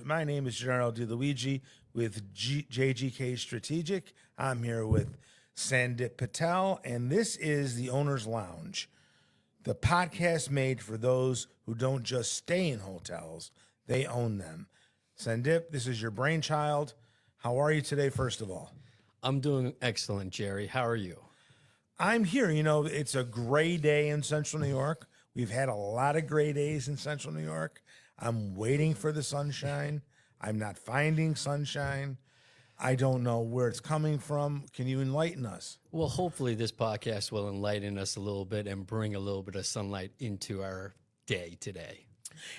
My name is Genaro Di Luigi with JKG Strategic. I'm here with Sandip Patel, and this is the Owner's Lounge, the podcast made for those who don't just stay in hotels, they own them. Sandip, this is your brainchild. How are you today, first of all? I'm doing excellent, Jerry. How are you? I'm here. You know, it's a gray day in Central New York. We've had a lot of gray days in Central New York. I'm waiting for the sunshine. I'm not finding sunshine. I don't know where it's coming from. Can you enlighten us? Well, hopefully this podcast will enlighten us a little bit and bring a little bit of sunlight into our day today.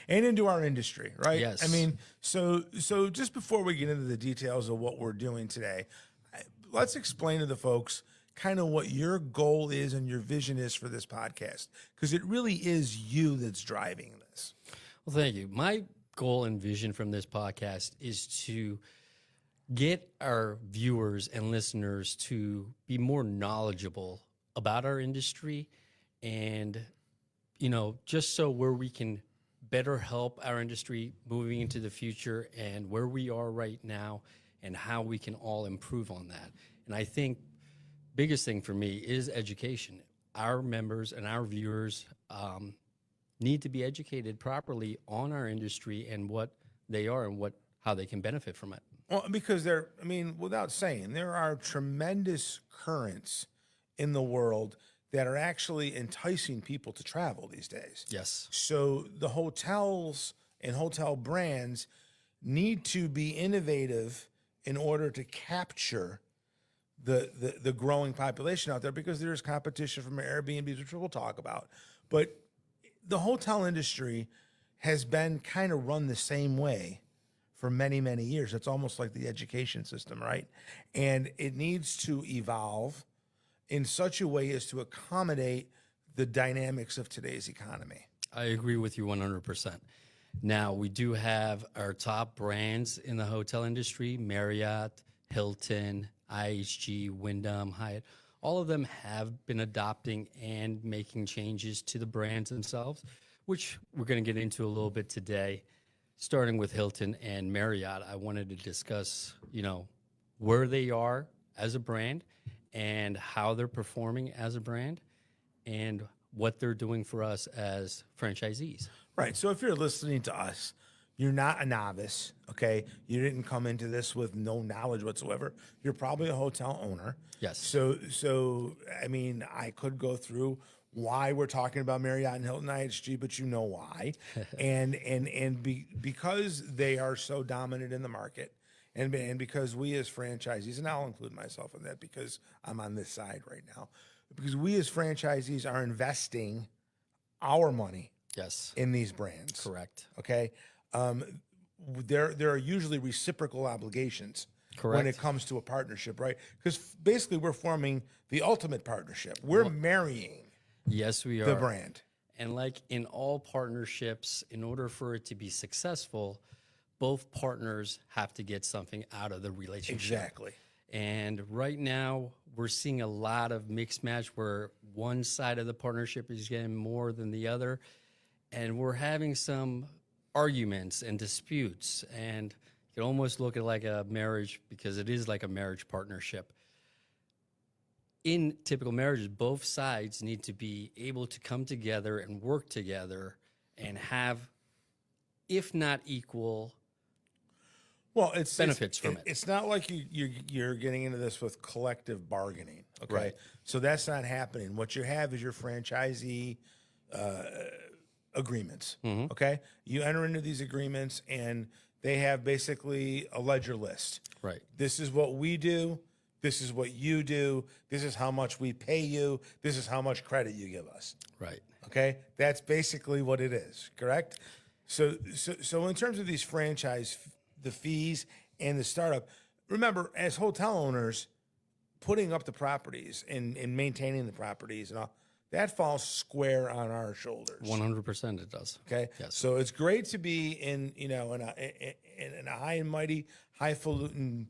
And into our industry, right? Yes. I mean, so just before we get into the details of what we're doing today, let's explain to the folks kind of what your goal is and your vision is for this podcast, because it really is you that's driving this. Well, thank you. My goal and vision from this podcast is to get our viewers and listeners to be more knowledgeable about our industry and, just so where we can better help our industry moving into the future and where we are right now and how we can all improve on that. And I think biggest thing for me is education. Our members and our viewers need to be educated properly on our industry and what they are and how they can benefit from it. Well, because without saying, there are tremendous currents in the world that are actually enticing people to travel these days. Yes. So the hotels and hotel brands need to be innovative in order to capture the growing population out there, because there's competition from Airbnbs, which we'll talk about. But the hotel industry has been kind of run the same way for many, many years. It's almost like the education system, right? And it needs to evolve in such a way as to accommodate the dynamics of today's economy. I agree with you 100%. Now, we do have our top brands in the hotel industry: Marriott, Hilton, IHG, Wyndham, Hyatt. All of them have been adopting and making changes to the brands themselves, which we're going to get into a little bit today. Starting with Hilton and Marriott, I wanted to discuss, where they are as a brand and how they're performing as a brand and what they're doing for us as franchisees. Right. So if you're listening to us, you're not a novice, okay? You didn't come into this with no knowledge whatsoever. You're probably a hotel owner. Yes. So I could go through why we're talking about Marriott and Hilton IHG, but you know why. Because they are so dominant in the market, and because we as franchisees, and I'll include myself in that because I'm on this side right now, because we as franchisees are investing our money in these brands. Correct. Okay. There are usually reciprocal obligations when it comes to a partnership, right? Because basically we're forming the ultimate partnership. We're marrying Yes, we are. the brand. And like in all partnerships, in order for it to be successful, both partners have to get something out of the relationship. Exactly. And right now, we're seeing a lot of mixed match where one side of the partnership is getting more than the other. And we're having some arguments and disputes. And you can almost look at like a marriage, because it is like a marriage partnership. In typical marriages, both sides need to be able to come together and work together and have, if not equal, benefits from it. It's not like you're getting into this with collective bargaining, okay? Right. So that's not happening. What you have is your franchisee agreements, okay? You enter into these agreements, and they have basically a ledger list. Right. This is what we do. This is what you do. This is how much we pay you. This is how much credit you give us. Right. Okay? That's basically what it is, correct? So in terms of these the fees and the startup, remember, as hotel owners, putting up the properties and maintaining the properties and all, that falls square on our shoulders. 100% it does. Okay? Yes. So it's great to be in a high and mighty, highfalutin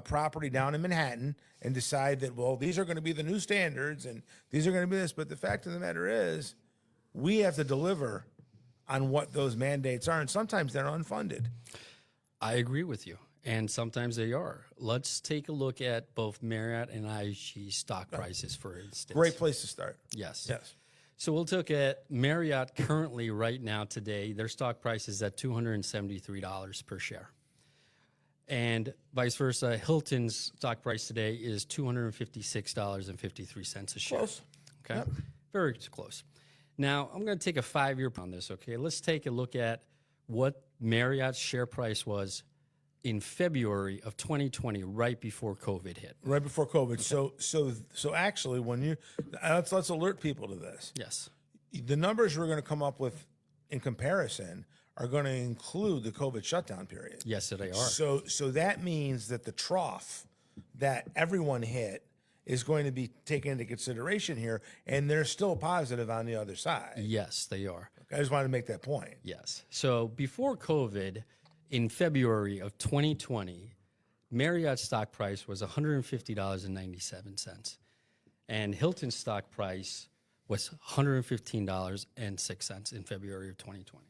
property down in Manhattan and decide that, well, these are going to be the new standards and these are going to be this. But the fact of the matter is, we have to deliver on what those mandates are, and sometimes they're unfunded. I agree with you. And sometimes they are. Let's take a look at both Marriott and IHG stock prices, for instance. Great place to start. Yes. Yes. So we'll look at Marriott currently right now today. Their stock price is at $273 per share. And vice versa, Hilton's stock price today is $256.53 a share. Close. Okay. Yep. Very close. Now, I'm going to take a 5-year on this, okay? Let's take a look at what Marriott's share price was in February of 2020, right before COVID hit. Right before COVID. So actually, when you let's alert people to this. Yes. The numbers we're going to come up with in comparison are going to include the COVID shutdown period. Yes, they are. So that means that the trough that everyone hit is going to be taken into consideration here, and they're still positive on the other side. Yes, they are. I just wanted to make that point. Yes. So before COVID, in February of 2020, Marriott's stock price was $150.97, and Hilton's stock price was $115.06 in February of 2020.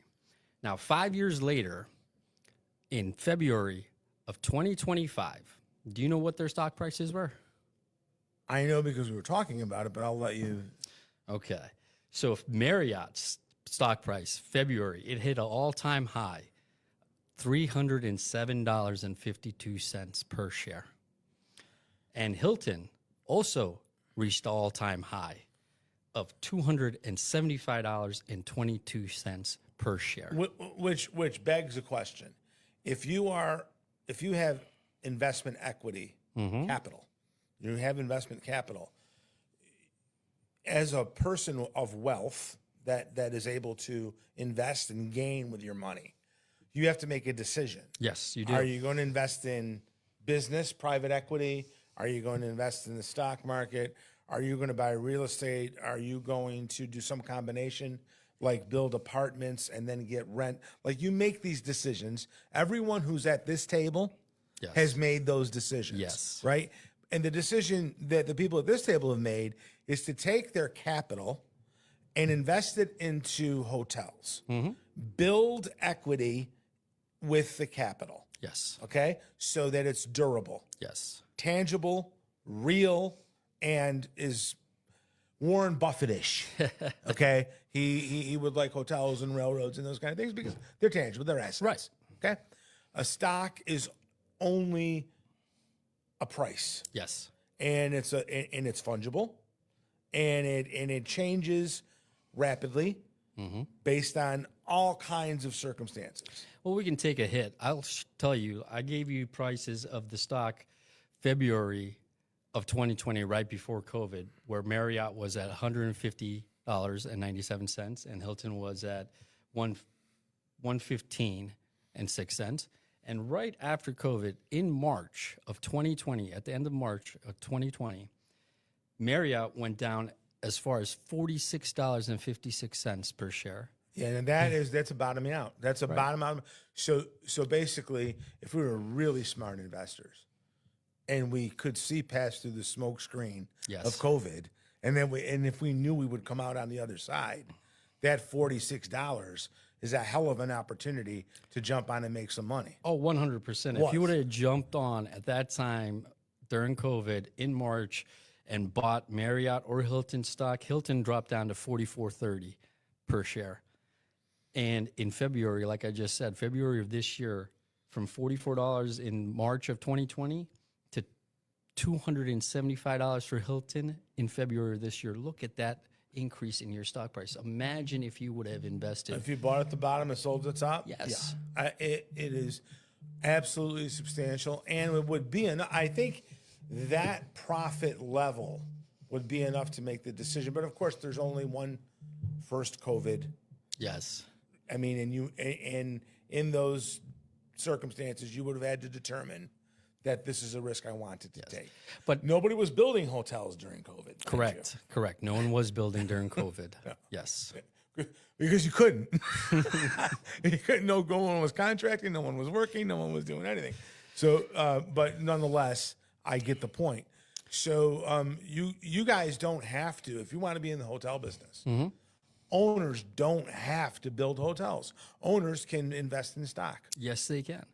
Now, 5 years later, in February of 2025, do you know what their stock prices were? I know because we were talking about it, but I'll let you. Okay. So if Marriott's stock price, February, it hit an all-time high, $307.52 per share. And Hilton also reached an all-time high of $275.22 per share. Which begs the question: if you have investment equity capital, you have investment capital as a person of wealth that is able to invest and gain with your money, you have to make a decision. Yes, you do. Are you going to invest in business, private equity? Are you going to invest in the stock market? Are you going to buy real estate? Are you going to do some combination, like build apartments and then get rent? Like, you make these decisions. Everyone who's at this table Yes. has made those decisions. Yes. Right? And the decision that the people at this table have made is to take their capital and invest it into hotels, build equity with the capital. Yes. Okay? So that it's durable, Yes. tangible, real, and is Warren Buffett-ish. Okay? He would like hotels and railroads and those kind of things because they're tangible, they're assets. Right. Okay? A stock is only a price, Yes. and it's fungible, and it changes rapidly based on all kinds of circumstances. Well, we can take a hit. I'll tell you, I gave you prices of the stock February of 2020, right before COVID, where Marriott was at $150.97 and Hilton was at $115.06. And right after COVID, in March of 2020, at the end of March of 2020, Marriott went down as far as $46.56 per share. Yeah, and that's a bottoming out. That's a bottom out. So basically, if we were really smart investors, and we could see past through the smoke screen Yes. of COVID, and if we knew we would come out on the other side, that $46 is a hell of an opportunity to jump on and make some money. Oh, 100%. If you would have jumped on at that time during COVID in March and bought Marriott or Hilton stock, Hilton dropped down to $44.30 per share. And in February, like I just said, February of this year, from $44 in March of 2020 to $275 for Hilton in February of this year. Look at that increase in your stock price. Imagine if you would have invested. If you bought at the bottom and sold at the top, Yes. yeah, it is absolutely substantial, and it would be enough. I think that profit level would be enough to make the decision. But of course, there's only one first COVID. Yes. I mean, and in those circumstances, you would have had to determine that this is a risk I wanted to take. But nobody was building hotels during COVID. correct. Correct. No one was building during COVID. Yes. Because you couldn't. You couldn't. No one was contracting. No one was working. No one was doing anything. So, but nonetheless, I get the point. So, you guys don't have to, if you want to be in the hotel business. Owners don't have to build hotels. Owners can invest in stock. Yes, they can.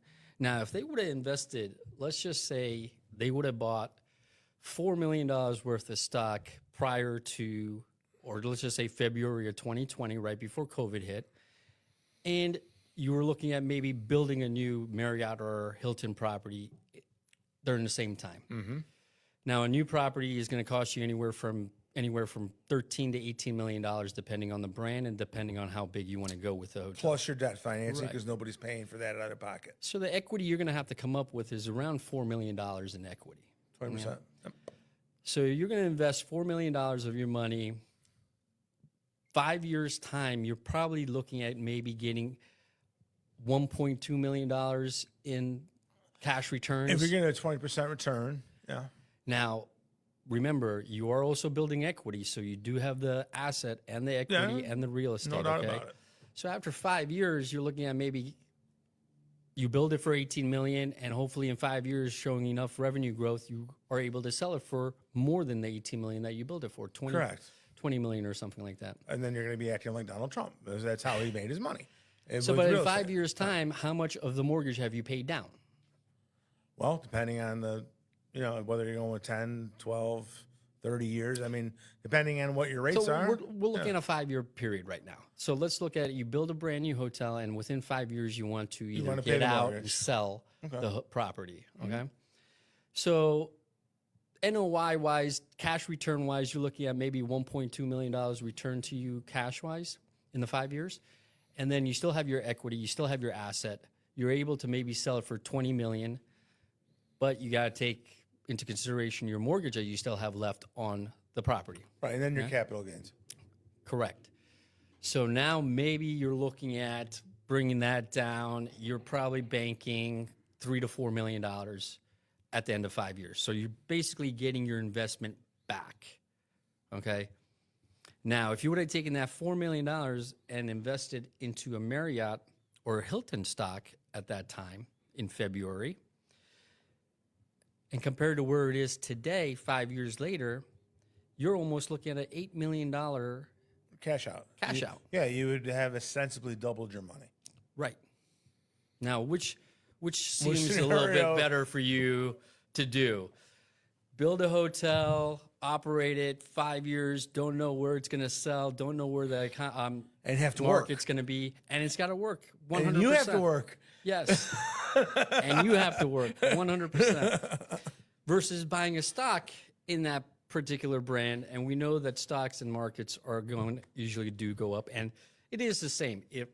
Now, if they would have invested, let's just say they would have bought $4 million worth of stock prior to, or let's just say February of 2020, right before COVID hit, and you were looking at maybe building a new Marriott or Hilton property during the same time. Mm-hmm. Now, a new property is going to cost you anywhere from $13 to $18 million, depending on the brand and depending on how big you want to go with the hotel. Plus your debt financing, Right. because nobody's paying for that out of pocket. So the equity you're going to have to come up with is around $4 million in equity. 20%. Yep. So you're going to invest $4 million of your money. 5 years' time, you're probably looking at maybe getting $1.2 million in cash returns. If you're getting a 20% return, yeah. Now, remember, you are also building equity, so you do have the asset and the equity and the real estate. No doubt okay? about it. So after 5 years, you're looking at maybe you build it for $18 million, and hopefully in 5 years, showing enough revenue growth, you are able to sell it for more than the $18 million that you built it for. Correct. 20 million or something like that. And then you're going to be acting like Donald Trump, because that's how he made his money. So, but in 5 years' time, how much of the mortgage have you paid down? Well, depending on the, whether you're going with 10, 12, 30 years. I mean, depending on what your rates So are. we're looking at a 5-year period right now. So let's look at it. You build a brand new hotel, and within 5 years, you want to either wanna pay get the out mortgage. and sell Okay. the property. Okay. So NOI-wise, cash return-wise, you're looking at maybe $1.2 million return to you cash-wise in the 5 years. And then you still have your equity. You still have your asset. You're able to maybe sell it for $20 million, but you got to take into consideration your mortgage that you still have left on the property. Right, and then your capital gains. Correct. So now maybe you're looking at bringing that down. You're probably banking $3 to $4 million at the end of 5 years. So you're basically getting your investment back. Okay. Now, if you would have taken that $4 million and invested into a Marriott or a Hilton stock at that time in February, and compared to where it is today, 5 years later, you're almost looking at an $8 million Cash out. out. Yeah, you would have ostensibly doubled your money. Right. Now, which seems a little scenario? bit better for you to do? Build a hotel, operate it 5 years, don't know where it's going to sell, don't know where the And have to work. market's going to be, and it's got to work 100%. And you have to work. Yes. And you have to work 100% versus buying a stock in that particular brand. And we know that stocks and markets usually do go up. And it is the same. If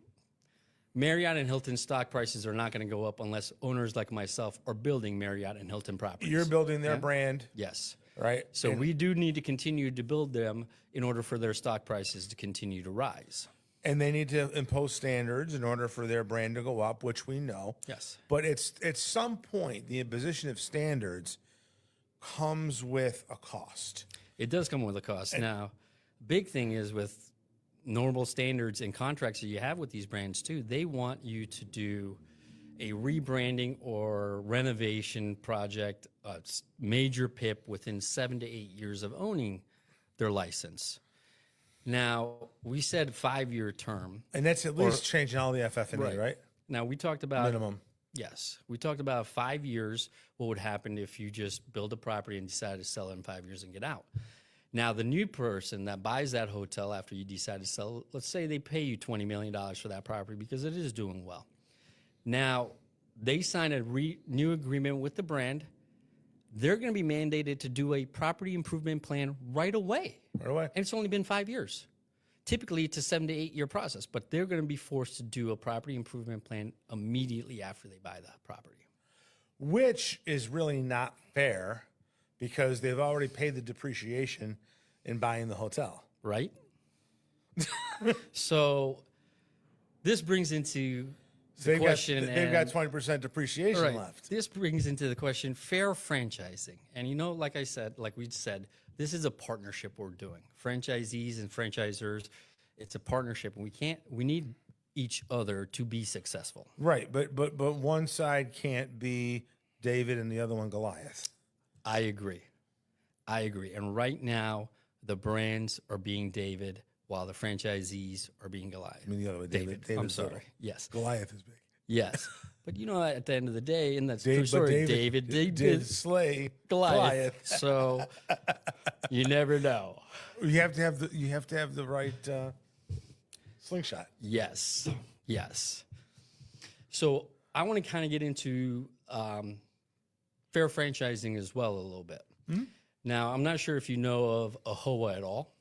Marriott and Hilton stock prices are not going to go up unless owners like myself are building Marriott and Hilton properties. You're building their brand, Yes. right? So we do need to continue to build them in order for their stock prices to continue to rise. And they need to impose standards in order for their brand to go up, which we know. Yes. But it's at some point, the imposition of standards comes with a cost. It does come with a cost. Now, big thing is with normal standards and contracts that you have with these brands too, they want you to do a rebranding or renovation project, a major PIP within 7 to 8 years of owning their license. Now, we said 5-year term. And that's at least changing all the FF&E, right? Now, we talked about Minimum. Yes. We talked about 5 years, what would happen if you just build a property and decide to sell it in 5 years and get out. Now, the new person that buys that hotel after you decide to sell, let's say they pay you $20 million for that property because it is doing well. Now, they sign a new agreement with the brand. They're going to be mandated to do a property improvement plan right away. Right away. And it's only been 5 years. Typically, it's a 7 to 8 year process, but they're going to be forced to do a property improvement plan immediately after they buy the property. Which is really not fair because they've already paid the depreciation in buying the hotel. Right? So this brings into the question. They've got 20% depreciation Right. left. This brings into the question fair franchising. And like I said, like we said, this is a partnership we're doing. Franchisees and franchisors, it's a partnership. And we need each other to be successful. Right, but one side can't be David and the other one Goliath. I agree. And right now, the brands are being David while the franchisees are being Goliath. I mean, the other way, David. I'm David's sorry. little. Yes. Goliath is big. Yes. But at the end of the day, and that's the Dave, true but story, David David did slay Goliath. So you never know. You have to have the right slingshot. Yes. So I want to kind of get into fair franchising as well a little bit. Now, I'm not sure if you know of AAHOA at all.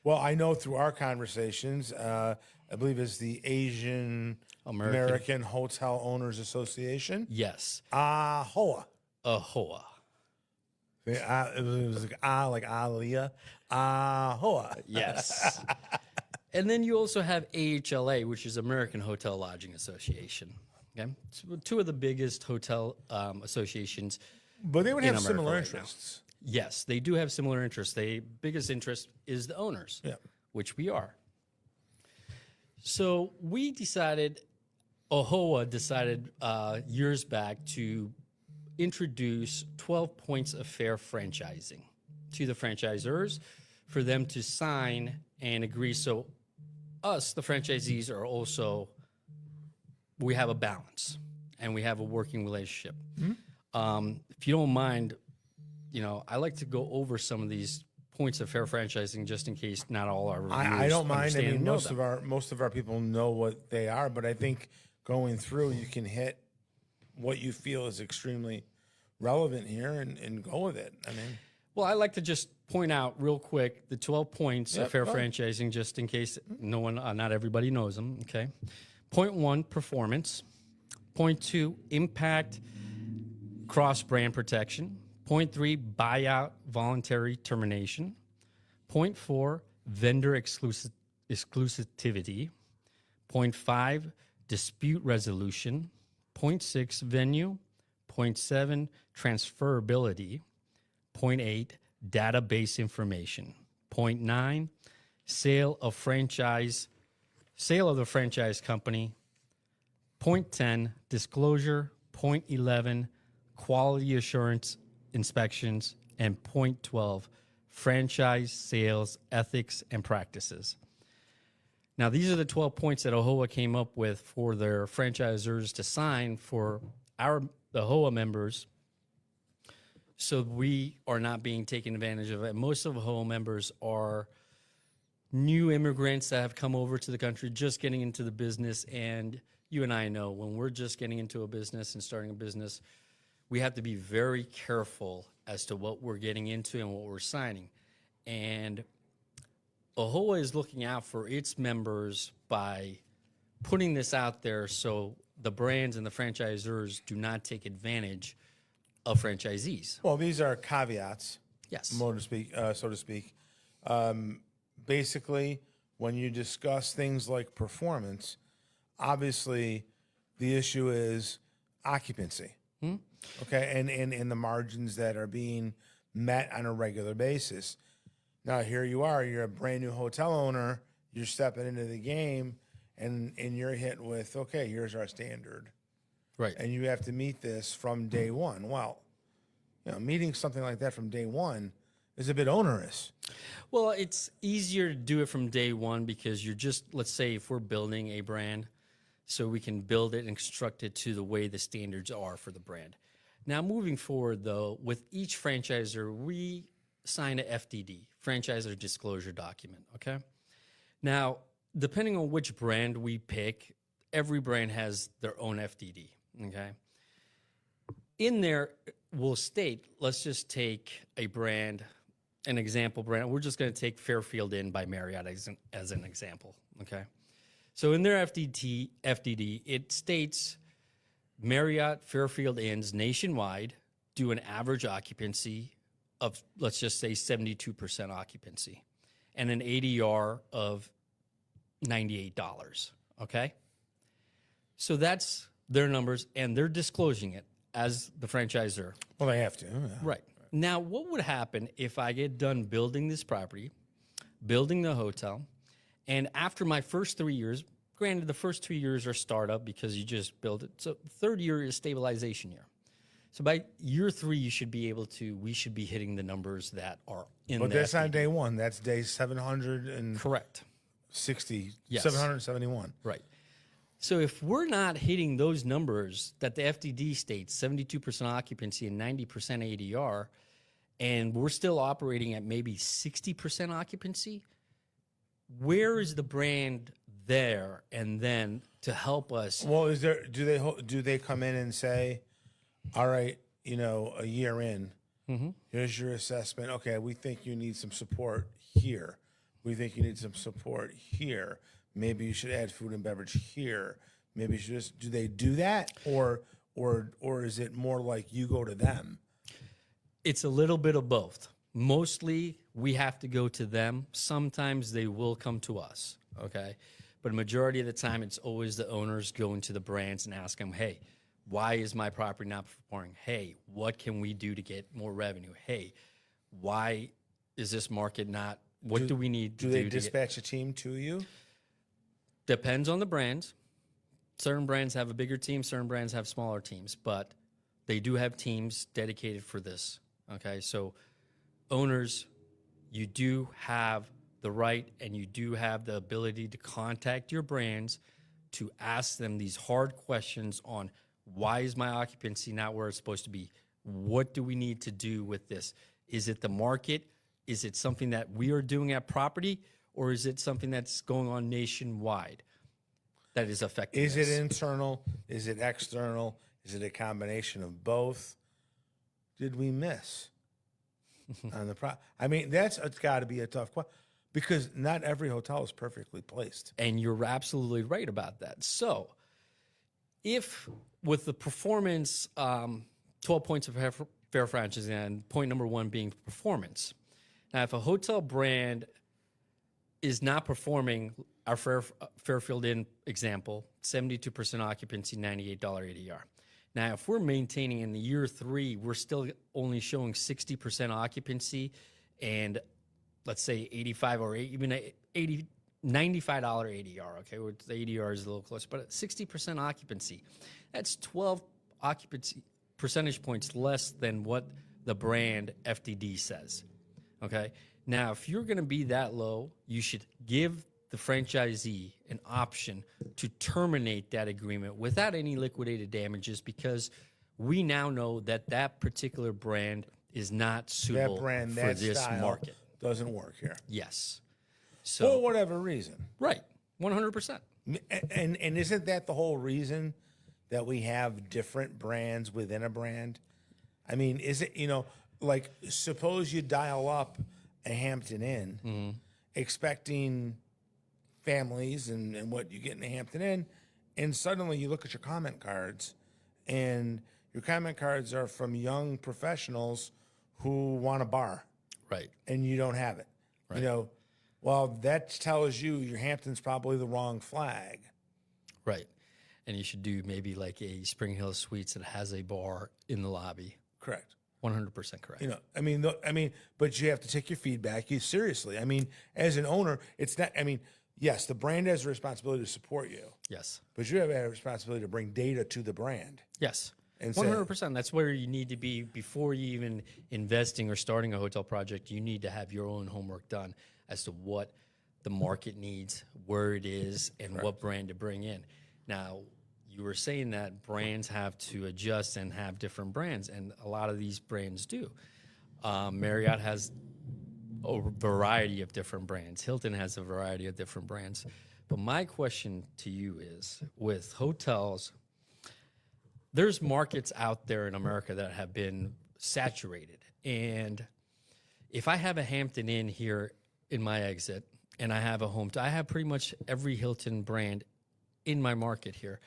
Well, I know through our conversations, I believe it's the Asian American Hotel Owners Association. Yes. AAHOA. AAHOA. It was like Aliyah. AAHOA. Yes. And then you also have AHLA, which is American Hotel Lodging Association. Okay. So two of the biggest hotel associations. But they would in have America similar right now. interests. Yes, they do have similar interests. The biggest interest is the owners, which we are. So we decided, AAHOA decided years back to introduce 12 points of fair franchising to the franchisors for them to sign and agree. So us, the franchisees, are also, we have a balance and we have a working relationship. If you don't mind, I like to go over some of these points of fair franchising just in case not all our reviewers I don't mind. I understand mean, and know most of our people know what they are, but I think going through, you can hit what you feel is extremely relevant here and go with it. I mean, well, I like to just point out real quick the 12 points of fair go ahead. franchising, just in case not everybody knows them. Okay. Point 1, performance. Point 2, impact, cross brand protection. Point 3, buyout, voluntary termination. Point 4, vendor exclusivity. Point 5, dispute resolution. Point 6, venue. Point 7, transferability. Point 8, database information. Point 9, sale of the franchise company. Point 10, disclosure. Point 11, quality assurance inspections. And point 12, franchise sales ethics and practices. Now, these are the 12 points that AAHOA came up with for their franchisors to sign for the AAHOA members, so we are not being taken advantage of it. Most of AAHOA members are new immigrants that have come over to the country, just getting into the business. And you and I know when we're just getting into a business and starting a business, we have to be very careful as to what we're getting into and what we're signing. And AAHOA is looking out for its members by putting this out there so the brands and the franchisors do not take advantage of franchisees. well, these are caveats, Yes. so to speak. Basically, when you discuss things like performance, obviously the issue is occupancy. Okay, and the margins that are being met on a regular basis. Now, here you are, you're a brand new hotel owner, you're stepping into the game, and you're hit with, okay, here's our standard. Right. And you have to meet this from day one. Well, meeting something like that from day one is a bit onerous. Well, it's easier to do it from day one because you're just, let's say if we're building a brand, so we can build it and construct it to the way the standards are for the brand. Now, moving forward, though, with each franchisor, we sign a FDD, franchisor disclosure document, okay? Now, depending on which brand we pick, every brand has their own FDD, okay? In there, we'll state, let's just take a brand, an example brand. We're just going to take Fairfield Inn by Marriott as an example, okay? So in their FDD, it states Marriott Fairfield Inns nationwide do an average occupancy of, let's just say, 72% occupancy and an ADR of $98, okay? So that's their numbers, and they're disclosing it as the franchisor. Well, they have to. Right. Now, what would happen if I get done building this property, building the hotel, and after my first 3 years, granted the first 2 years are startup because you just build it, so third year is stabilization year. So by year 3, we should be hitting the numbers that are in But the that's not FDD. day one. That's day 760, Correct. Yes. 771. Right. So if we're not hitting those numbers that the FDD states, 72% occupancy and 90% ADR, and we're still operating at maybe 60% occupancy, where is the brand there and then to help us? Well, do they come in and say, all right, a year in, here's your assessment. Okay, we think you need some support here. We think you need some support here. Maybe you should add food and beverage here. Maybe you should do they do that? Or is it more like you go to them? It's a little bit of both. Mostly we have to go to them. Sometimes they will come to us, okay? But a majority of the time, it's always the owners going to the brands and ask them, hey, why is my property not performing? Hey, what can we do to get more revenue? Hey, why is this market not, what do we need to do? Do they dispatch a team to you? Depends on the brand. Certain brands have a bigger team, certain brands have smaller teams, but they do have teams dedicated for this, okay? So owners, you do have the right and you do have the ability to contact your brands to ask them these hard questions on why is my occupancy not where it's supposed to be? What do we need to do with this? Is it the market? Is it something that we are doing at property? Or is it something that's going on nationwide that is affecting Is this? it internal? Is it external? Is it a combination of both? Did we miss on the I mean, it's got to be a tough question because not every hotel is perfectly placed. And you're absolutely right about that. So if with the performance, 12 points of fair franchise and point number one being performance. Now, if a hotel brand is not performing, our Fairfield Inn example, 72% occupancy, $98 ADR. Now, if we're maintaining in the year 3, we're still only showing 60% occupancy and let's say 85 or even $95 ADR, okay, which the ADR is a little close, but at 60% occupancy, that's 12 occupancy percentage points less than what the brand FDD says, okay? Now, if you're going to be that low, you should give the franchisee an option to terminate that agreement without any liquidated damages because we now know that that particular brand is not suitable That brand, for that this style market. doesn't work here. Yes. For So, whatever reason. right, 100%. And isn't that the whole reason that we have different brands within a brand? I mean, is it, like suppose you dial up a Hampton Inn expecting families and what you get in a Hampton Inn, and suddenly you look at your comment cards and your comment cards are from young professionals who want a bar. Right. And you don't have it. Right. Well, that tells you your Hampton's probably the wrong flag. Right. And you should do maybe like a Spring Hill Suites that has a bar in the lobby. Correct. 100% correct. But you have to take your feedback seriously. I mean, as an owner, it's not, yes, the brand has a responsibility to support you. Yes. But you have a responsibility to bring data to the brand. Yes. And 100%. That's where you need to be before you even investing or starting a hotel project. You need to have your own homework done as to what the market needs, where it is, and what brand to bring in. Now, you were saying that brands have to adjust and have different brands, and a lot of these brands do. Marriott has a variety of different brands. Hilton has a variety of different brands. But my question to you is, with hotels, there's markets out there in America that have been saturated. And if I have a Hampton Inn here in my exit and I have a home, I have pretty much every Hilton brand in my market here.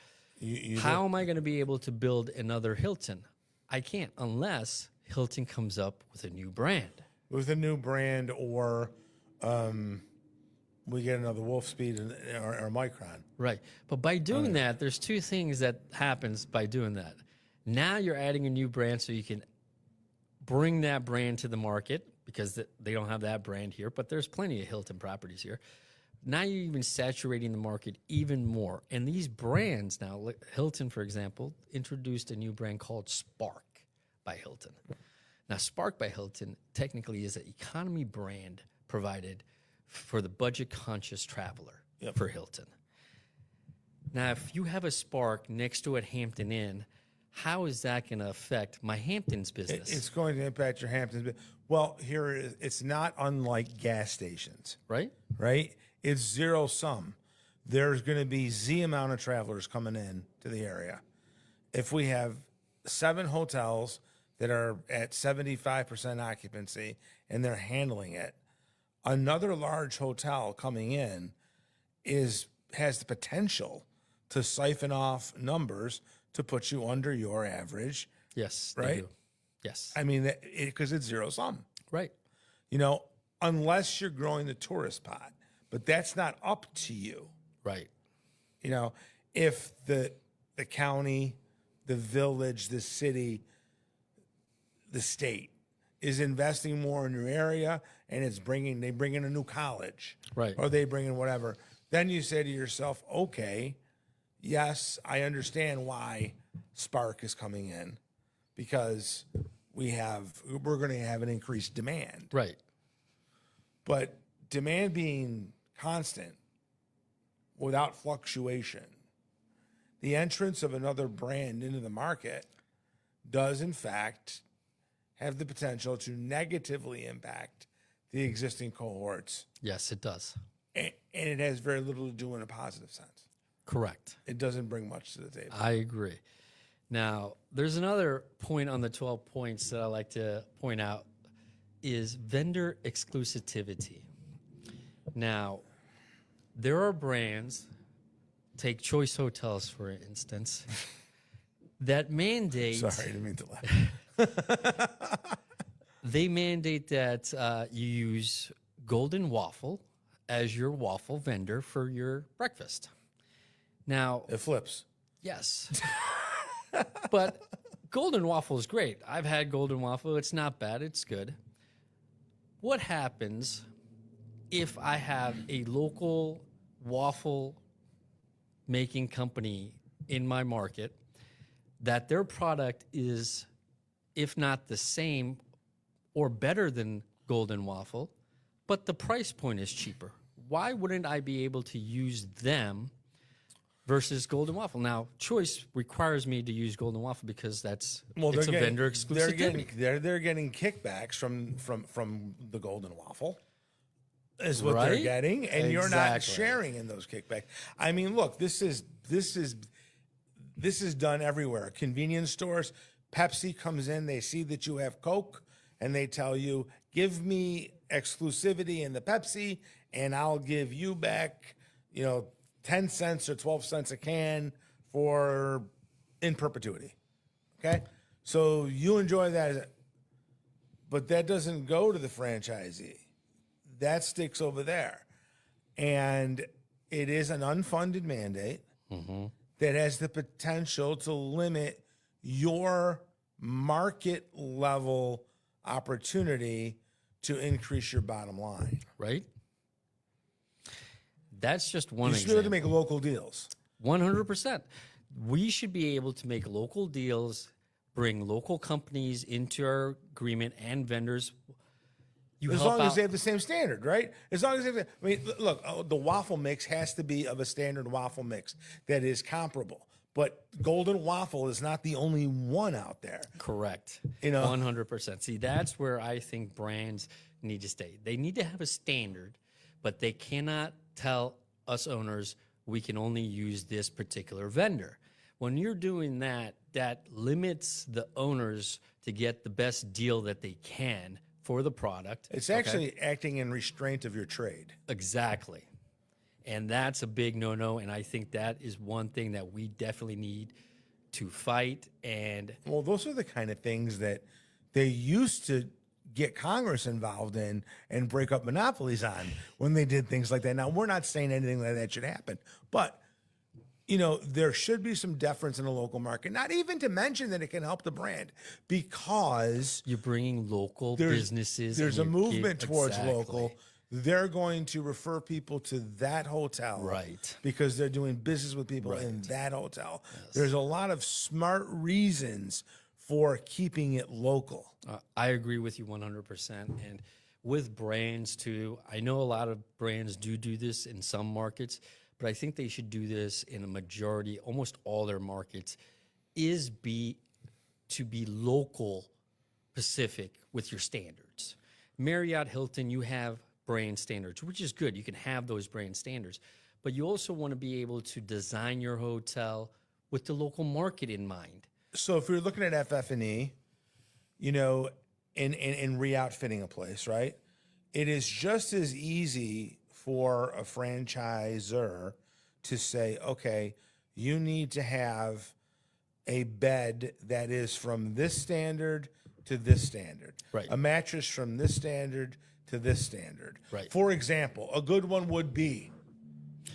How am I going to be able to build another Hilton? I can't unless Hilton comes up with a new brand. With a new brand or we get another Wolfspeed or Micron. Right. But by doing that, there's two things that happens by doing that. Now you're adding a new brand so you can bring that brand to the market because they don't have that brand here, but there's plenty of Hilton properties here. Now you're even saturating the market even more. And these brands now, Hilton, for example, introduced a new brand called Spark by Hilton. Now, Spark by Hilton technically is an economy brand provided for the budget-conscious traveler for Hilton. Now, if you have a Spark next to a Hampton Inn, how is that going to affect my Hamptons business? It's going to impact your Hamptons. Well, here it is. It's not unlike gas stations, right? right? It's zero sum. There's going to be Z amount of travelers coming in to the area. If we have 7 hotels that are at 75% occupancy and they're handling it, another large hotel coming in has the potential to siphon off numbers to put you under your average. Yes. They Right? do. Yes. I mean, because it's zero sum. Right. You know, unless you're growing the tourist pot, but that's not up to you. Right. You know, if the county, the village, the city, the state is investing more in your area and they bring in a new college, Right. or they bring in whatever, then you say to yourself, okay, yes, I understand why Spark is coming in, because we're going to have an increased demand. Right. But demand being constant without fluctuation, the entrance of another brand into the market does, in fact, have the potential to negatively impact the existing cohorts. Yes, it does. And it has very little to do in a positive sense. Correct. It doesn't bring much to the table. I agree. Now, there's another point on the 12 points that I like to point out is vendor exclusivity. Now, there are brands, take Choice Hotels for instance, that mandate. Sorry, I didn't mean to laugh. They mandate that you use Golden Waffle as your waffle vendor for your breakfast. Now, It flips. yes, but Golden Waffle is great. I've had Golden Waffle. It's not bad. It's good. What happens if I have a local waffle making company in my market that their product is, if not the same or better than Golden Waffle, but the price point is cheaper? Why wouldn't I be able to use them versus Golden Waffle? Now, Choice requires me to use Golden Waffle because it's a vendor exclusivity. They're getting kickbacks from the Golden Waffle, is what they're Right? getting, and you're not Exactly. sharing in those kickbacks. I mean, look, this is done everywhere. Convenience stores, Pepsi comes in, they see that you have Coke, and they tell you, give me exclusivity in the Pepsi, and I'll give you back, 10 cents or 12 cents a can in perpetuity. Okay? So you enjoy that, but that doesn't go to the franchisee. That sticks over there. And it is an unfunded mandate that has the potential to limit your market level opportunity to increase your bottom line. Right? That's just one You should be able to example. make local deals. 100%. We should be able to make local deals, bring local companies into our agreement and vendors. You As help long as out- they have the same standard, right? As long as look, the waffle mix has to be of a standard waffle mix that is comparable. But Golden Waffle is not the only one out there. Correct. 100%. See, that's where I think brands need to stay. They need to have a standard, but they cannot tell us owners we can only use this particular vendor. When you're doing that, that limits the owners to get the best deal that they can for the product. It's actually acting in restraint of your trade. Exactly. And that's a big no-no, and I think that is one thing that we definitely need to fight. And Well, those are the kind of things that they used to get Congress involved in and break up monopolies on when they did things like that. Now, we're not saying anything like that should happen, but there should be some deference in the local market, not even to mention that it can help the brand, because you're bringing local there's businesses. There's a and you're movement towards exactly. local. They're going to refer people to that hotel, Right. Because they're doing business with people in that hotel. There's a lot of smart reasons for keeping it local. I agree with you 100%. And with brands too, I know a lot of brands do this in some markets, but I think they should do this in a majority, almost all their markets, to be local specific with your standards. Marriott, Hilton, you have brand standards, which is good. You can have those brand standards, but you also want to be able to design your hotel with the local market in mind. So if we're looking at FF&E, you know, in re-outfitting a place, right? It is just as easy for a franchisor to say, okay, you need to have a bed that is from this standard to this standard. Right. A mattress from this standard to this standard. Right. For example, a good one would be,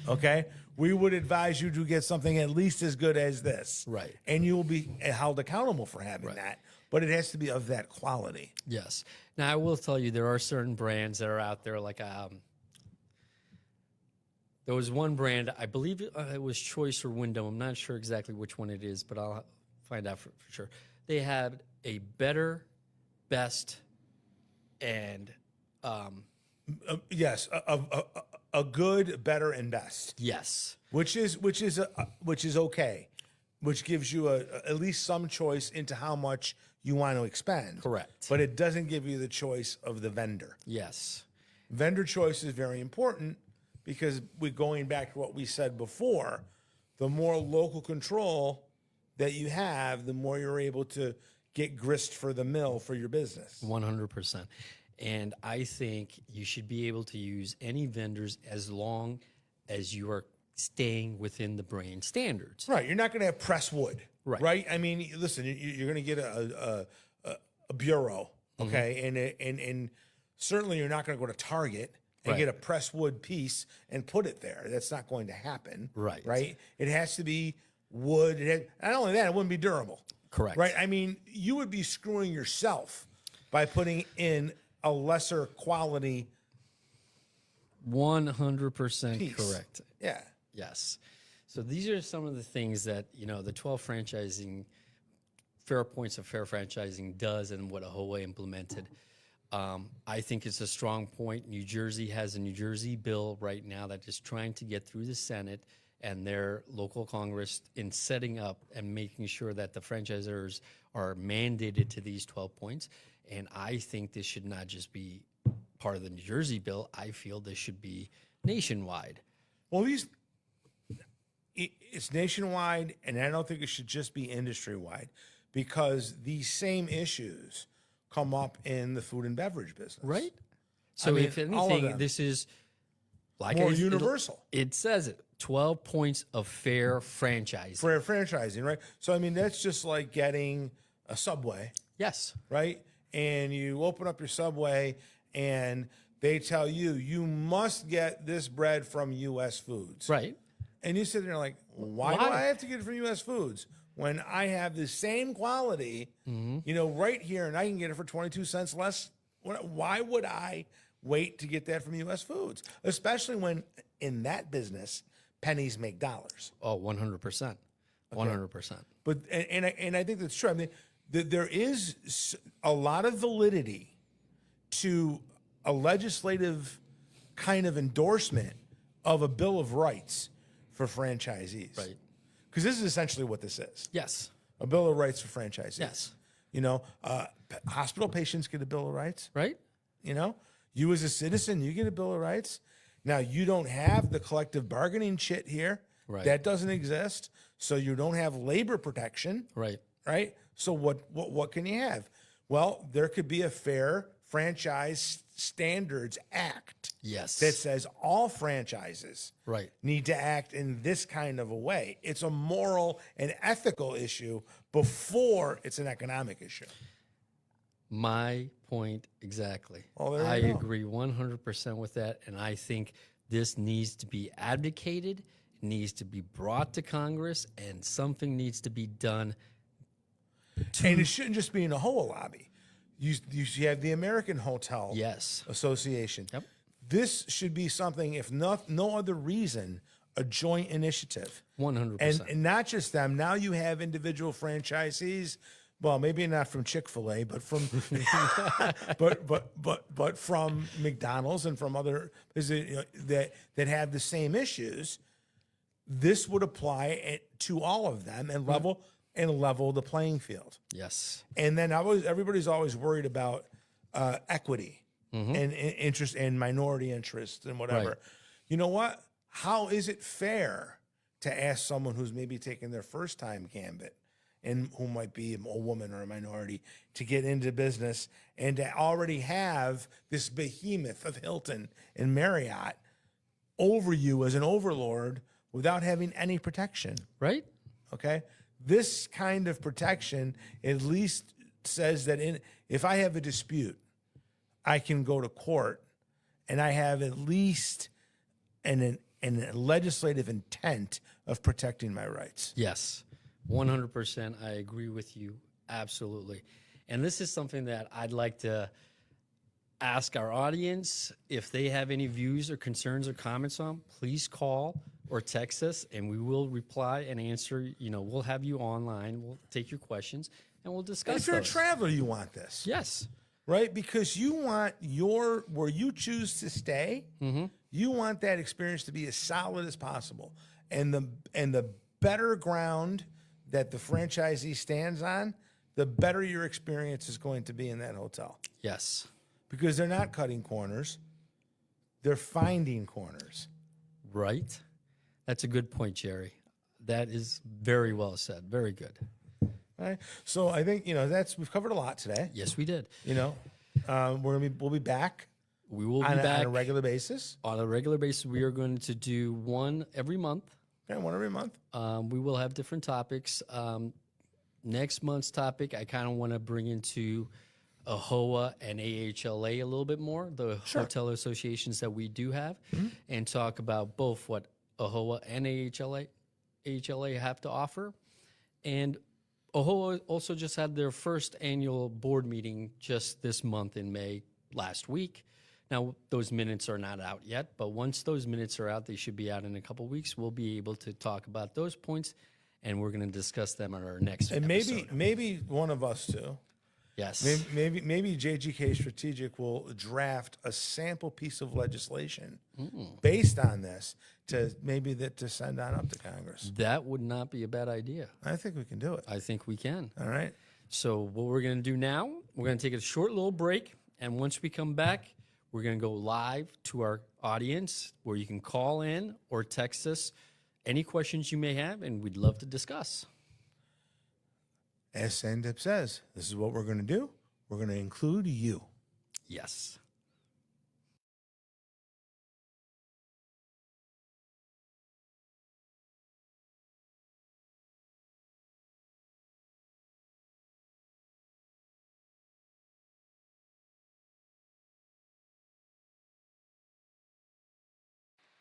okay, we would advise you to get something at least as good as this. Right. And you will be held accountable for having that. But it has to be of that quality. Yes. Now, I will tell you, there are certain brands that are out there, like there was one brand, I believe it was Choice or Wyndham. I'm not sure exactly which one it is, but I'll find out for sure. They had a better, best, and yes, a good, better, and best. yes, Which is okay, which gives you at least some choice into how much you want to expend. Correct. But it doesn't give you the choice of the vendor. yes, Vendor choice is very important because we're going back to what we said before. The more local control that you have, the more you're able to get grist for the mill for your business. 100%. And I think you should be able to use any vendors as long as you are staying within the brand standards. Right. You're not going to have press wood. Right. Right. I mean, listen, you're going to get a bureau. Okay. And certainly you're not going to go to Target and get a press wood piece and put it there. That's not going to happen. Right. Right. It has to be wood. Not only that, it wouldn't be durable. Correct. Right. I mean, you would be screwing yourself by putting in a lesser quality 100% piece. correct. Yeah. Yes. So these are some of the things that, the 12 franchising, fair points of fair franchising does and what AAHOA implemented. I think it's a strong point. New Jersey has a New Jersey bill right now that is trying to get through the Senate and their local Congress in setting up and making sure that the franchisors are mandated to these 12 points. And I think this should not just be part of the New Jersey bill. I feel this should be nationwide. Well, it's nationwide, and I don't think it should just be industry-wide because these same issues come up in the food and beverage business. Right. So I mean, if all of anything, them. this is like More universal. It says it, 12 points of fair franchising. For franchising, right? So, I mean, that's just like getting a Subway, Yes. right? And you open up your Subway, and they tell you, you must get this bread from U.S. Foods. Right. And you sit there like, why do I have to get it from U.S. Foods when I have the same quality, right here, and I can get it for 22 cents less? Why would I wait to get that from U.S. Foods? Especially when in that business, pennies make dollars. Oh, 100%. 100%. But and I think that's true. I mean, there is a lot of validity to a legislative kind of endorsement of a Bill of Rights for franchisees. Right. Because this is essentially what this is. Yes. A Bill of Rights for franchisees. Yes. Hospital patients get a Bill of Rights. Right. You as a citizen, you get a Bill of Rights. Now, you don't have the collective bargaining shit here. Right. That doesn't exist. So you don't have labor protection. Right. Right? So what can you have? Well, there could be a Fair Franchise Standards Act. Yes. That says all franchises Right. need to act in this kind of a way. It's a moral and ethical issue before it's an economic issue. My point exactly. Well, there you I go. agree 100% with that. And I think this needs to be advocated, needs to be brought to Congress, and something needs to be done. And it shouldn't just be in a AAHOA lobby. You have the American Hotel Yes. Association. Yep. This should be something, if no other reason, a joint initiative. 100%. And not just them. Now you have individual franchisees. Well, maybe not from Chick-fil-A, but from but from McDonald's and from other that have the same issues. this would apply to all of them and level the playing field. Yes. And then everybody's always worried about equity and interest and minority interest and whatever. Right. You know what? How is it fair to ask someone who's maybe taking their first time gambit and who might be a woman or a minority to get into business and to already have this behemoth of Hilton and Marriott over you as an overlord without having any protection? Right. Okay. This kind of protection at least says that if I have a dispute, I can go to court and I have at least an legislative intent of protecting my rights. Yes, 100%. I agree with you. Absolutely. And this is something that I'd like to ask our audience. If they have any views or concerns or comments on, please call or text us and we will reply and answer. We'll have you online. We'll take your questions and we'll discuss If you're those. a traveler, you want this. Yes. Right? Because you want where you choose to stay, you want that experience to be as solid as possible. And the better ground that the franchisee stands on, the better your experience is going to be in that hotel. Yes. Because they're not cutting corners, they're finding corners. Right. That's a good point, Jerry. That is very well said. Very good. All right. So I think we've covered a lot today. Yes, we did. We'll be back. We will be on back a regular basis. On a regular basis, we are going to do one every month. Okay, one every month. We will have different topics. Next month's topic, I kind of want to bring into AAHOA and AAHLA a little bit more, the hotel associations that we do have, and talk about both what AAHOA and AAHLA have to offer. And AAHOA also just had their first annual board meeting just this month in May, last week. Now, those minutes are not out yet, but once those minutes are out, they should be out in a couple of weeks. We'll be able to talk about those points, and we're going to discuss them on our next episode. Maybe one of us two. Yes. Maybe JGK Strategic will draft a sample piece of legislation based on this to send on up to Congress. That would not be a bad idea. I think we can do it. I think we can. All right. So what we're going to do now, we're going to take a short little break, and once we come back, we're going to go live to our audience where you can call in or text us any questions you may have, and we'd love to discuss. As Sandip says, this is what we're going to do. We're going to include you. Yes.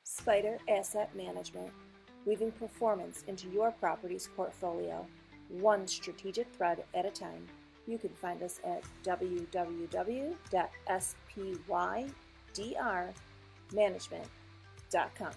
SYPDR Asset Management, weaving performance into your property's portfolio, one strategic thread at a time. You can find us at www.spydrmanagement.com.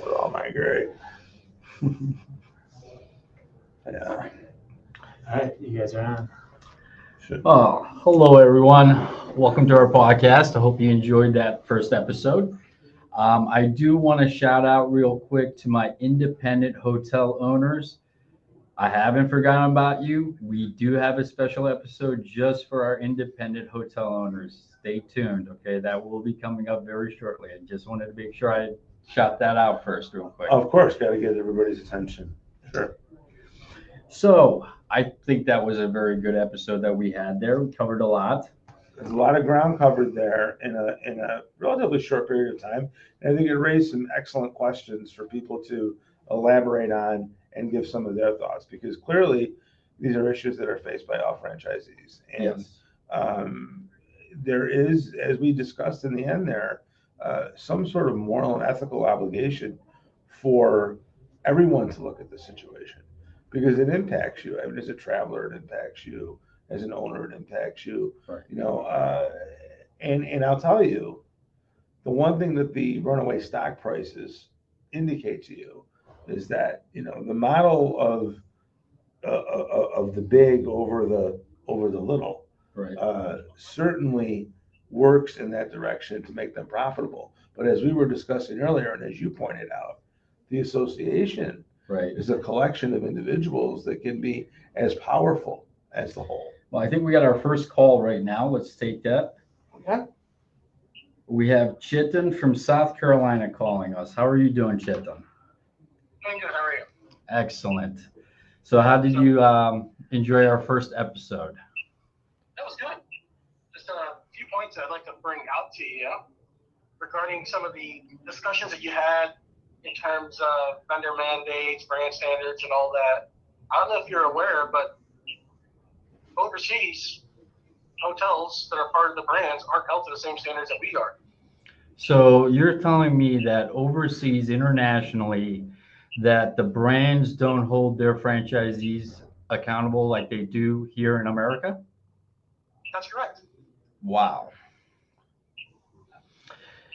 Oh my great. Yeah. All right, you guys are on. Oh, Hello, everyone. Welcome to our podcast. I hope you enjoyed that first episode. I do want to shout out real quick to my independent hotel owners. I haven't forgotten about you. We do have a special episode just for our independent hotel owners. Stay tuned, okay? That will be coming up very shortly. I just wanted to make sure I shout that out first real quick. of course, got to get everybody's attention. Sure. So I think that was a very good episode that we had there. We covered a lot. there's a lot of ground covered there in a relatively short period of time. And I think it raised some excellent questions for people to elaborate on and give some of their thoughts, because clearly these are issues that are faced by all franchisees. And there is, as we discussed in the end there, some sort of moral and ethical obligation for everyone to look at the situation, because it impacts you. I mean, as a traveler, it impacts you. As an owner, it impacts you. Right. You know, and I'll tell you, the one thing that the runaway stock prices indicate to you is that, you know, the model of the big over the little certainly works in that direction to make them profitable. But as we were discussing earlier, and as you pointed out, the association is a collection of individuals that can be as powerful as the whole. Well, I think we got our first call right now. Let's take that. Okay. We have Chitin from South Carolina calling us. How are you doing, Chitin? Doing good. How are you? Excellent. So how did you enjoy our first episode? That was good. Just a few points I'd like to bring out to you regarding some of the discussions that you had in terms of vendor mandates, brand standards, and all that. I don't know if you're aware, but overseas hotels that are part of the brands aren't held to the same standards that we are. So you're telling me that overseas, internationally, that the brands don't hold their franchisees accountable like they do here in America? That's correct. Wow.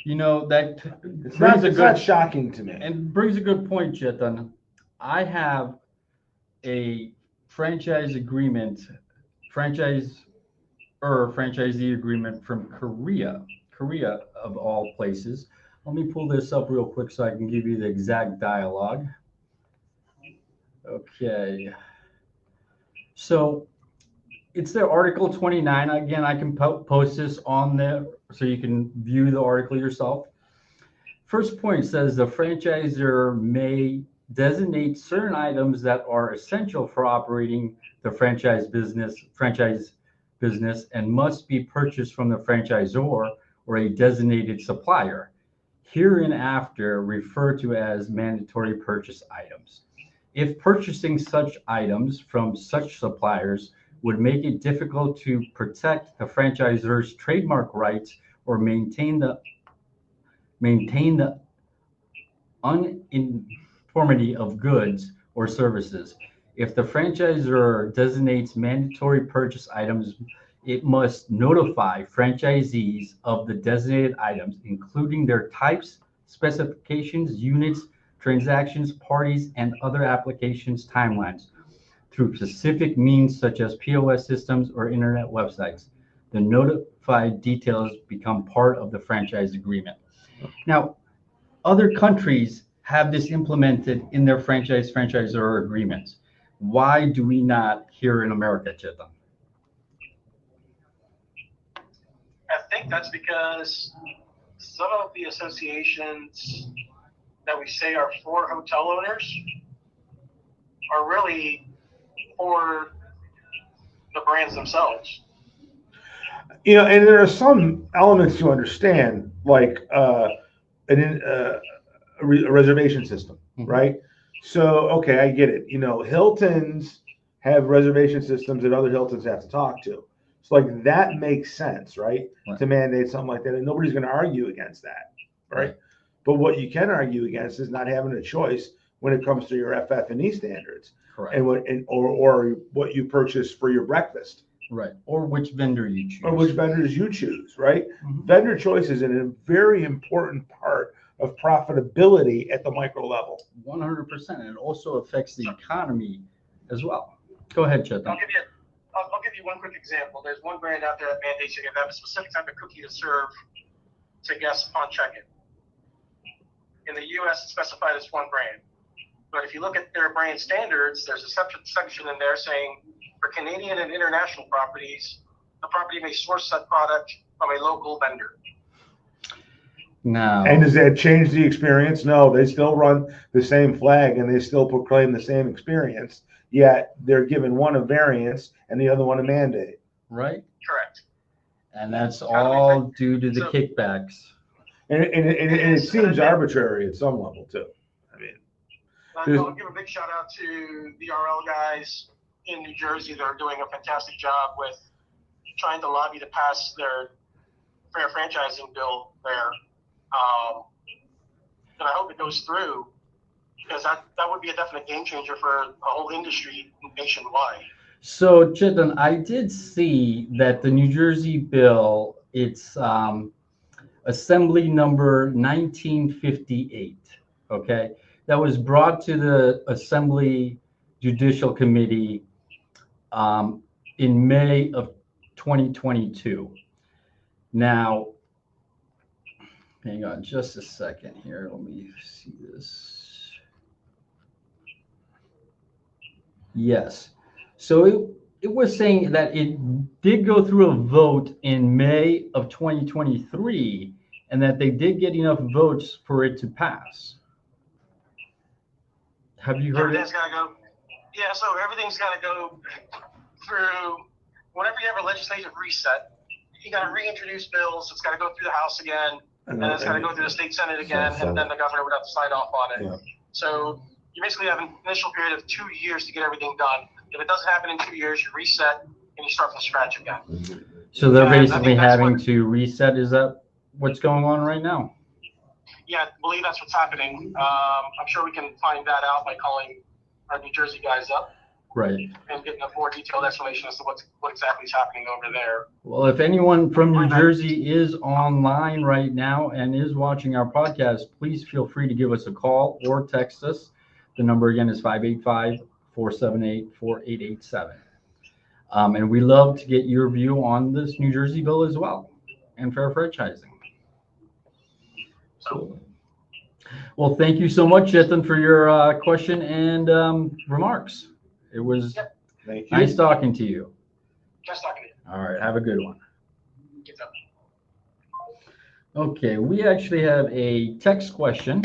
You know, that It's brings not shocking to me. and brings a good point, Chetan. I have a franchise agreement, franchisee agreement from Korea of all places. Let me pull this up real quick so I can give you the exact dialogue. Okay. So it's the Article 29. Again, I can post this on there so you can view the article yourself. First point says the franchisor may designate certain items that are essential for operating the franchise business and must be purchased from the franchisor or a designated supplier, hereinafter referred to as mandatory purchase items. If purchasing such items from such suppliers would make it difficult to protect the franchisor's trademark rights or maintain the uniformity of goods or services. If the franchisor designates mandatory purchase items, it must notify franchisees of the designated items, including their types, specifications, units, transactions, parties, and other applications timelines through specific means such as POS systems or internet websites. The notified details become part of the franchise agreement. Now, other countries have this implemented in their franchisor agreements. Why do we not here in America, Chetan? I think that's because some of the associations that we say are for hotel owners are really for the brands themselves. You know, and there are some elements to understand, like a reservation system, right? So, okay, I get it. You know, Hiltons have reservation systems that other Hiltons have to talk to. So, like, that makes sense, right? To mandate something like that, and nobody's going to argue against that, right? But what you can argue against is not having a choice when it comes to your FF&E standards, and what you purchase for your breakfast. Right. Or which vendor you choose. Or which vendors you choose, right? Vendor choice is a very important part of profitability at the micro level. 100%. And it also affects the economy as well. Go ahead, Chetan. I'll give you one quick example. There's one brand out there that mandates you have a specific type of cookie to serve to guests upon check-in. In the U.S., it's specified as one brand. But if you look at their brand standards, there's a separate section in there saying for Canadian and international properties, the property may source that product from a local vendor. No. And does that change the experience? No, they still run the same flag and they still proclaim the same experience, yet they're given one a variance and the other one a mandate. Right? Correct. And that's all due to the So- kickbacks. And it seems arbitrary at some level too. I mean, I'll give a big shout out to the RL guys in New Jersey. They're doing a fantastic job with trying to lobby to pass their fair franchising bill there. And I hope it goes through, because that would be a definite game changer for a whole industry nationwide. So, Chetan, I did see that the New Jersey bill, it's Assembly number 1958, okay? That was brought to the Assembly Judicial Committee in May of 2022. Now, hang on just a second here. Let me see this. Yes. So it was saying that it did go through a vote in May of 2023, and that they did get enough votes for it to pass. Have you heard Everything's it? got to go. Yeah, so everything's got to go through. Whenever you have a legislative reset, you got to reintroduce bills. It's got to go through the House again, and then it's got to go through the state Senate again, and then the governor would have to sign off on it. Yeah. So you basically have an initial period of 2 years to get everything done. If it doesn't happen in 2 years, you reset and you start from scratch again. So they're Yeah, I basically think that's having what- to reset. Is that what's going on right now? Yeah, I believe that's what's happening. I'm sure we can find that out by calling our New Jersey guys up Right. and getting a more detailed explanation as to what exactly is happening over there. Well, if anyone from New Jersey is online right now and is watching our podcast, please feel free to give us a call or text us. The number again is 585-478-4887. And we love to get your view on this New Jersey bill as well, and fair franchising. So, well, thank you so much, Chetan, for your question and remarks. It was thank you. nice talking to you. Just talking to you. All right, have a good one. Get up. Okay, we actually have a text question.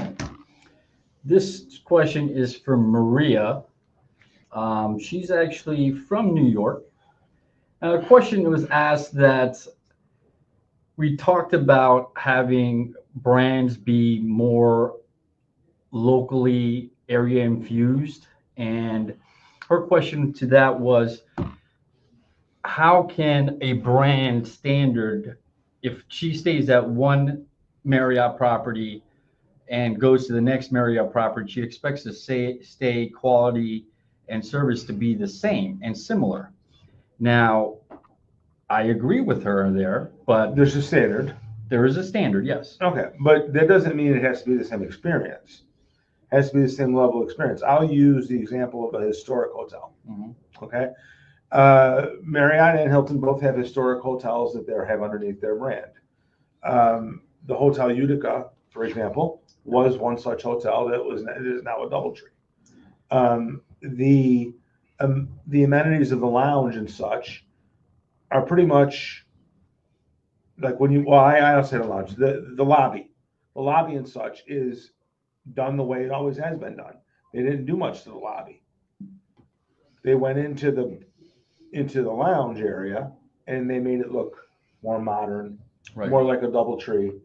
This question is from Maria. She's actually from New York. A question was asked that we talked about having brands be more locally area infused, and her question to that was, how can a brand standard, if she stays at one Marriott property and goes to the next Marriott property, she expects to stay quality and service to be the same and similar. Now, I agree with her there, but There's a standard. there is a standard, yes. Okay, but that doesn't mean it has to be the same experience. It has to be the same level of experience. I'll use the example of a historic hotel. Mhm. Okay, Marriott and Hilton both have historic hotels that they have underneath their brand. The Hotel Utica, for example, was one such hotel that is now a DoubleTree. The amenities of the lounge and such are pretty much like when you, I don't say the lounge, the lobby and such is done the way it always has been done. They didn't do much to the lobby. They went into the lounge area and they made it look more modern, Right. more like a DoubleTree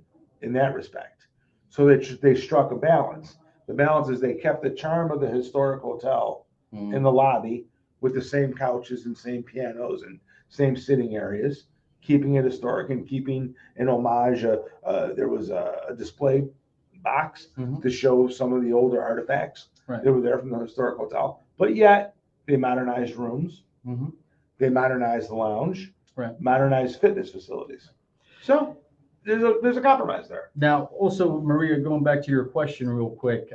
in that respect. So they struck a balance. The balance is they kept the charm of the historic hotel Mhm. in the lobby with the same couches and same pianos and same sitting areas, keeping it historic and keeping an homage. There was a display box Mhm. to show some of the older artifacts Right. that were there from the historic hotel. But yet they modernized rooms, Mhm. they modernized the lounge, Right. modernized fitness facilities. So there's a compromise there. Now, also, Maria, going back to your question real quick,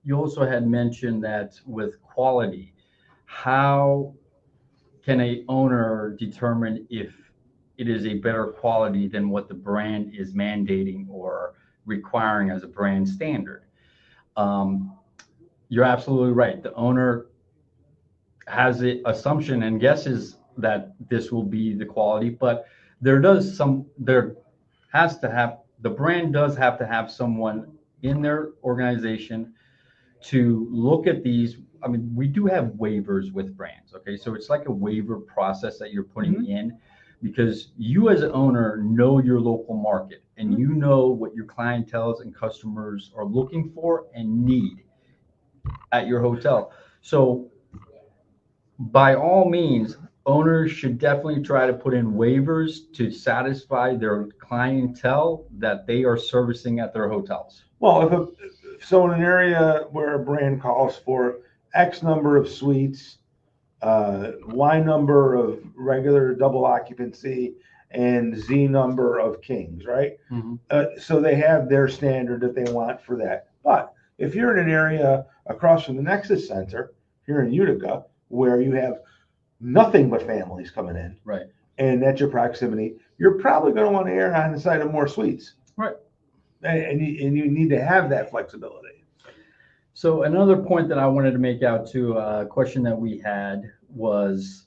you also had mentioned that with quality, how can a owner determine if it is a better quality than what the brand is mandating or requiring as a brand standard? You're absolutely right. The owner has the assumption and guesses that this will be the quality, but the brand does have to have someone in their organization to look at these. I mean, we do have waivers with brands, okay? So it's like a waiver process that you're putting in, because you as an owner know your local market and you know what your clientele and customers are looking for and need at your hotel. So by all means, owners should definitely try to put in waivers to satisfy their clientele that they are servicing at their hotels. Well, so in an area where a brand calls for X number of suites, Y number of regular double occupancy, and Z number of kings, right? So they have their standard that they want for that. But if you're in an area across from the Nexus Center here in Utica, where you have nothing but families coming in, Right. and that's your proximity, you're probably going to want to err on the side of more suites. Right. And you need to have that flexibility. So another point that I wanted to make out to a question that we had was,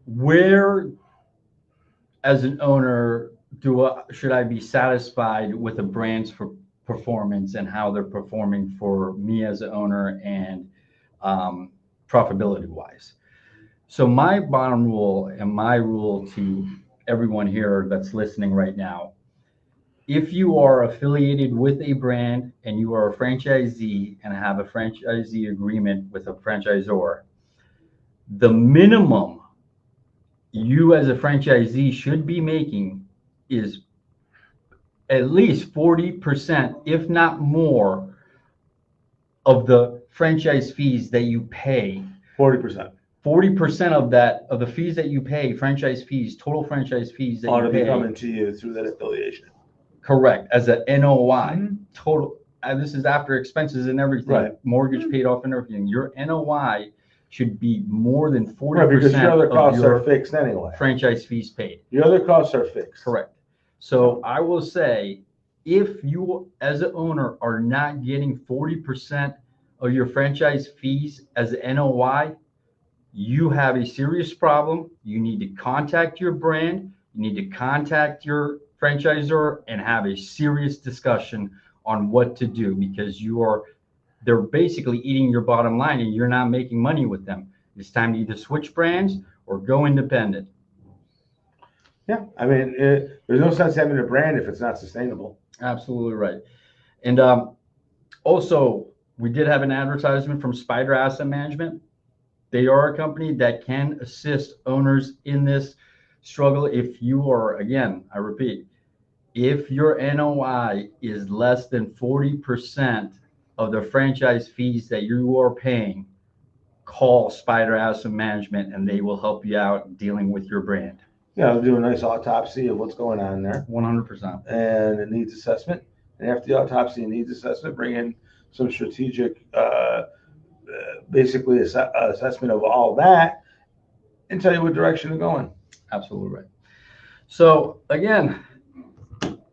where as an owner should I be satisfied with a brand's performance and how they're performing for me as an owner and profitability wise? So my bottom rule and my rule to everyone here that's listening right now, if you are affiliated with a brand and you are a franchisee and have a franchisee agreement with a franchisor, the minimum you as a franchisee should be making is at least 40%, if not more, of the franchise fees that you pay. 40%. 40% of that, of the fees that you pay, franchise fees, total franchise fees that Ought you to be pay. coming to you through that affiliation. Correct, as a NOI, Mhm. total. This is after expenses and everything, Right. mortgage paid off and everything. Your NOI should be more than Right, 40% because your other of costs are your fixed anyway. franchise fees paid. Your other costs are fixed. Correct. So I will say, if you as an owner are not getting 40% of your franchise fees as an NOI, you have a serious problem. You need to contact your brand. You need to contact your franchisor and have a serious discussion on what to do, because they're basically eating your bottom line and you're not making money with them. It's time to either switch brands or go independent. Yeah, I mean, there's no sense having a brand if it's not sustainable. Absolutely right. And also, we did have an advertisement from SYPDR Asset Management. They are a company that can assist owners in this struggle. If you are, again, I repeat, if your NOI is less than 40% of the franchise fees that you are paying, call SYPDR Asset Management and they will help you out dealing with your brand. Yeah, they'll do a nice autopsy of what's going on there 100%. and a needs assessment. And after the autopsy and needs assessment, bring in some strategic, basically assessment of all that and tell you what direction to go in. Absolutely right. So again,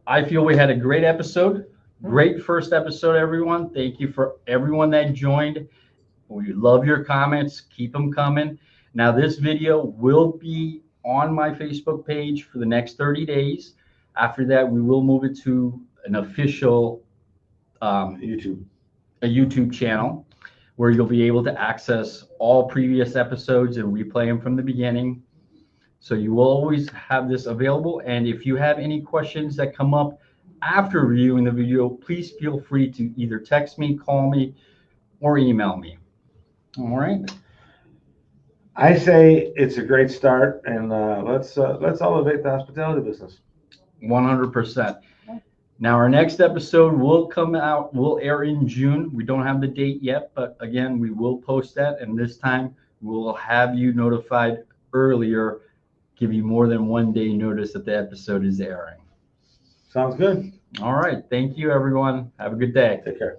I feel we had a great episode. Great first episode, everyone. Thank you for everyone that joined. We love your comments. Keep them coming. Now, this video will be on my Facebook page for the next 30 days. After that, we will move it to an official YouTube channel where you'll be able to access all previous episodes and replay them from the beginning. So you will always have this available. And if you have any questions that come up after viewing the video, please feel free to either text me, call me, or email me. All right. I say it's a great start, and let's elevate the hospitality business. 100%. Now, our next episode will air in June. We don't have the date yet, but again, we will post that. And this time we'll have you notified earlier, give you more than 1 day notice that the episode is airing. Sounds good. All right. Thank you, everyone. Have a good day. Take care.